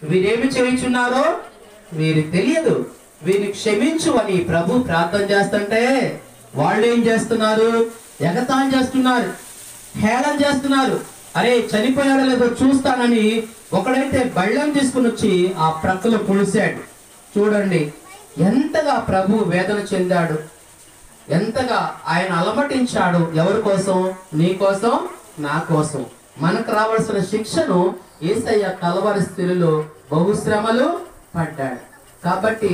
వీరేమి చేయుచున్నారో వీరికి తెలియదు, వీరిని క్షమించు అని ప్రభు ప్రార్థన చేస్తుంటే వాళ్ళు ఏం చేస్తున్నారు? ఎగతాళి చేస్తున్నారు, హేళన చేస్తున్నారు. అరే చనిపోయాడో లేదో చూస్తానని ఒకడైతే బళ్ళం తీసుకుని వచ్చి ఆ ప్రక్కలో పులిసాడు. చూడండి ఎంతగా ప్రభు వేదన చెందాడు, ఎంతగా ఆయన అలమటించాడు. ఎవరి కోసం? నీ కోసం, నా కోసం. మనకు రావాల్సిన శిక్షను యేసయ్య కలవరి స్థితిలో బహుశ్రమలు పడ్డాడు. కాబట్టి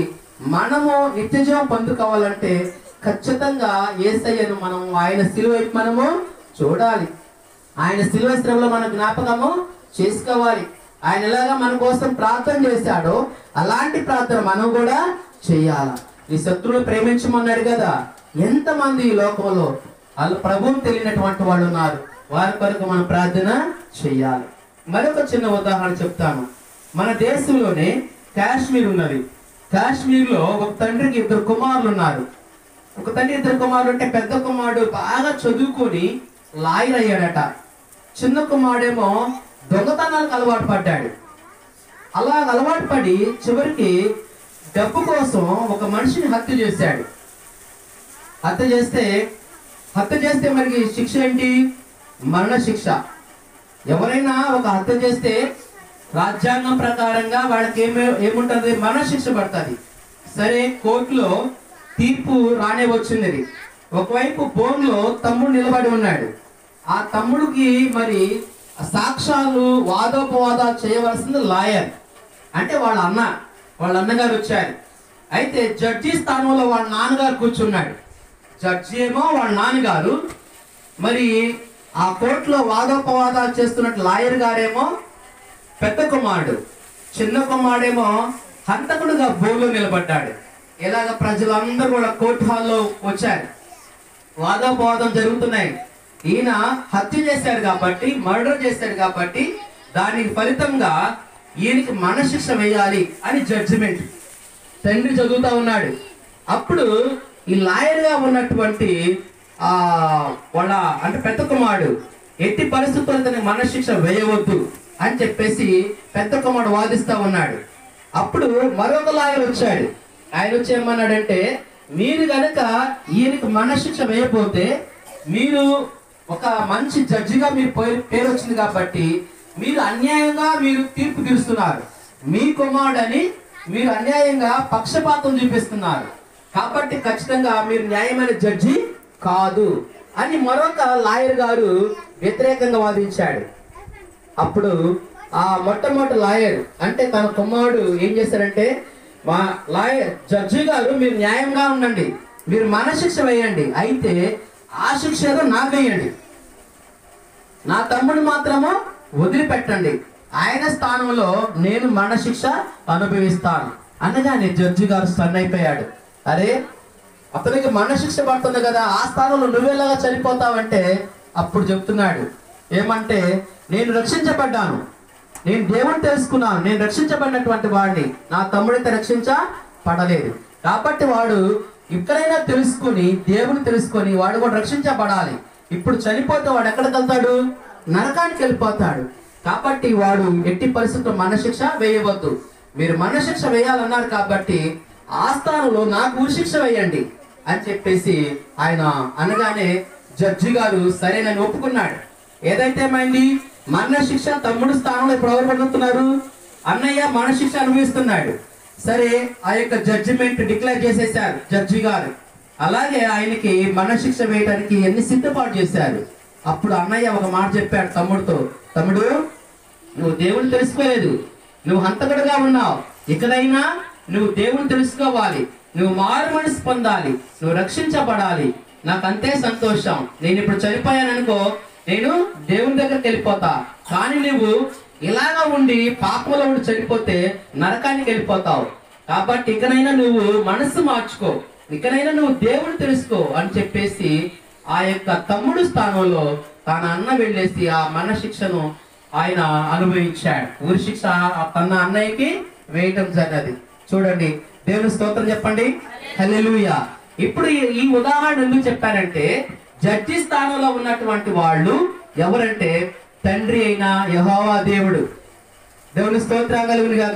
మనము నిత్యజీవం పొందుకోవాలంటే ఖచ్చితంగా యేసయ్యను మనం ఆయన శిలువ మనము చూడాలి. ఆయన శిలువ శ్రమలో మన జ్ఞాపకము చేసుకోవాలి. ఆయన ఎలాగా మన కోసం ప్రార్థన చేశాడో అలాంటి ప్రార్థన మనం కూడా చెయ్యాలి. ఈ శత్రువులు ప్రేమించమన్నాడు కదా. ఎంతమంది ఈ లోకంలో వాళ్ళు ప్రభువుని తెలియనటువంటి వాళ్ళు ఉన్నారు. వారి కొరకు మనం ప్రార్థన చెయ్యాలి. మరొక చిన్న ఉదాహరణ చెప్తాను. మన దేశంలోనే కాశ్మీర్ ఉన్నది. కాశ్మీర్లో ఒక తండ్రికి 2 కుమారులు ఉన్నారు. ఒక తండ్రి 2 కుమారులు అంటే పెద్ద కుమారుడు బాగా చదువుకొని లాయర్ అయ్యాడట. చిన్న కుమారుడేమో దొంగతనాలకు అలవాటు పడ్డాడు. అలా అలవాటు పడి చివరికి డబ్బు కోసం ఒక మనిషిని హత్య చేశాడు. హత్య చేస్తే మరి శిక్ష ఏంటి? మరణ శిక్ష. ఎవరైనా ఒక హత్య చేస్తే రాజ్యాంగం ప్రకారంగా వాళ్ళకి ఏముంటది? మరణ శిక్ష పడుతుంది. సరే కోర్టులో తీర్పు రానే వచ్చింది. ఒకవైపు బోన్లో తమ్ముడు నిలబడి ఉన్నాడు. ఆ తమ్ముడికి మరి సాక్ష్యాలు వాదోపవాదాలు చేయవలసింది లాయర్, అంటే వాళ్ళ అన్నగారు వచ్చారు. అయితే జడ్జి స్థానంలో వాళ్ళ నాన్నగారు కూర్చున్నాడు. జడ్జి ఏమో వాళ్ళ నాన్నగారు, మరి ఆ కోర్టులో వాదోపవాదాలు చేస్తున్నట్టు లాయర్ గారేమో పెద్ద కుమారుడు, చిన్న కుమారుడేమో హంతకుడుగా బోన్లో నిలబడ్డాడు. ఇలాగ ప్రజలందరూ కూడా కోర్టు హాల్లో వచ్చారు. వాదోపవాదం జరుగుతున్నాయి. ఈయన హత్య చేశాడు కాబట్టి, మర్డర్ చేశాడు కాబట్టి దానికి ఫలితంగా ఈయనకి మరణశిక్ష వేయాలి అని జడ్జిమెంట్. తండ్రి చదువుతా ఉన్నాడు. అప్పుడు ఈ లాయర్ గా ఉన్నటువంటి వాళ్ళ అంటే పెద్ద కుమారుడు ఎట్టి పరిస్థితుల్లో తనకి మరణశిక్ష వేయవద్దు అని చెప్పేసి పెద్ద కుమారుడు వాదిస్తా ఉన్నాడు. అప్పుడు మరొక లాయర్ వచ్చాడు. ఆయన వచ్చి ఏమన్నాడంటే, మీరు గనక ఈయనకి మరణశిక్ష వేయకపోతే మీరు ఒక మంచి జడ్జిగా మీరు పేరు వచ్చింది కాబట్టి మీరు అన్యాయంగా తీర్పు తీరుస్తున్నారు. మీ కుమారుడని మీరు అన్యాయంగా పక్షపాతం చూపిస్తున్నారు. కాబట్టి ఖచ్చితంగా మీరు న్యాయమైన జడ్జి కాదు అని మరొక లాయర్ గారు వ్యతిరేకంగా వాదించాడు. అప్పుడు ఆ మొట్టమొదటి లాయర్ అంటే తన కుమారుడు ఏం చేశారంటే, మా లాయర్ జడ్జి గారు మీరు న్యాయంగా ఉండండి, మీరు మరణశిక్ష వేయండి, అయితే ఆ శిక్ష ఏదో నాకు వేయండి, నా తమ్ముడు మాత్రము వదిలిపెట్టండి, ఆయన స్థానంలో నేను మరణశిక్ష అనుభవిస్తాను అనగానే జడ్జి గారు స్టన్ అయిపోయాడు. అరే అతనికి మరణశిక్ష పడుతుంది కదా, ఆ స్థానంలో నువ్వేలాగా చనిపోతావంటే అప్పుడు చెప్తున్నాడు ఏమంటే, నేను రక్షించబడ్డాను, నేను దేవుని తెలుసుకున్నాను, నేను రక్షించబడినటువంటి వాడిని, నా తమ్ముడైతే రక్షించబడలేదు. కాబట్టి వాడు ఇక్కడైనా తెలుసుకుని దేవుని తెలుసుకొని వాడు కూడా రక్షించబడాలి. ఇప్పుడు చనిపోతే వాడు ఎక్కడికి వెళ్తాడు? నరకానికి వెళ్ళిపోతాడు. కాబట్టి వాడు ఎట్టి పరిస్థితుల్లో మరణశిక్ష వేయవద్దు, మీరు మరణశిక్ష వేయాలన్నారు కాబట్టి ఆ స్థానంలో నాకు ఉరిశిక్ష వేయండి అని చెప్పేసి ఆయన అనగానే జడ్జి గారు సరేనని ఒప్పుకున్నాడు. ఏదైతే ఏమైంది, మరణశిక్ష తమ్ముడు స్థానంలో ఇప్పుడు ఎవరు పడుతున్నారు? అన్నయ్య మరణశిక్ష అనుభవిస్తున్నాడు. సరే ఆ యొక్క జడ్జిమెంట్ డిక్లేర్ చేసేసారు జడ్జి గారు. అలాగే ఆయనకి మరణశిక్ష వేయడానికి ఎన్ని సిద్ధపాటు చేశారు. అప్పుడు అన్నయ్య ఒక మాట చెప్పాడు తమ్ముడితో, తమ్ముడు నువ్వు దేవుని తెలుసుకోలేదు, నువ్వు హంతకుడుగా ఉన్నావు, ఇకనైనా నువ్వు దేవుని తెలుసుకోవాలి, నువ్వు మారు మనసు పొందాలి, నువ్వు రక్షించబడాలి. నాకు అంతే సంతోషం, నేను ఇప్పుడు చనిపోయాననుకో నేను దేవుని దగ్గరికి వెళ్ళిపోతా, కానీ నువ్వు ఇలాగా ఉండి పాపంలో ఉండి చనిపోతే నరకానికి వెళ్ళిపోతావు. కాబట్టి ఇకనైనా నువ్వు మనసు మార్చుకో, ఇకనైనా నువ్వు దేవుని తెలుసుకో అని చెప్పేసి ఆ యొక్క తమ్ముడు స్థానంలో తన అన్న వెళ్ళేసి ఆ మరణశిక్షను ఆయన అనుభవించాడు. ఉరి శిక్ష తన అన్నయ్యకి వేయటం జరిగింది. చూడండి, దేవుని స్తోత్రం చెప్పండి, హల్లెలూయా. ఇప్పుడు ఈ ఉదాహరణ ఎందుకు చెప్పారంటే, జడ్జి స్థానంలో ఉన్నటువంటి వాళ్ళు ఎవరంటే తండ్రి అయిన యెహోవా దేవుడు. దేవుని స్తోత్రం కలుగును గాక.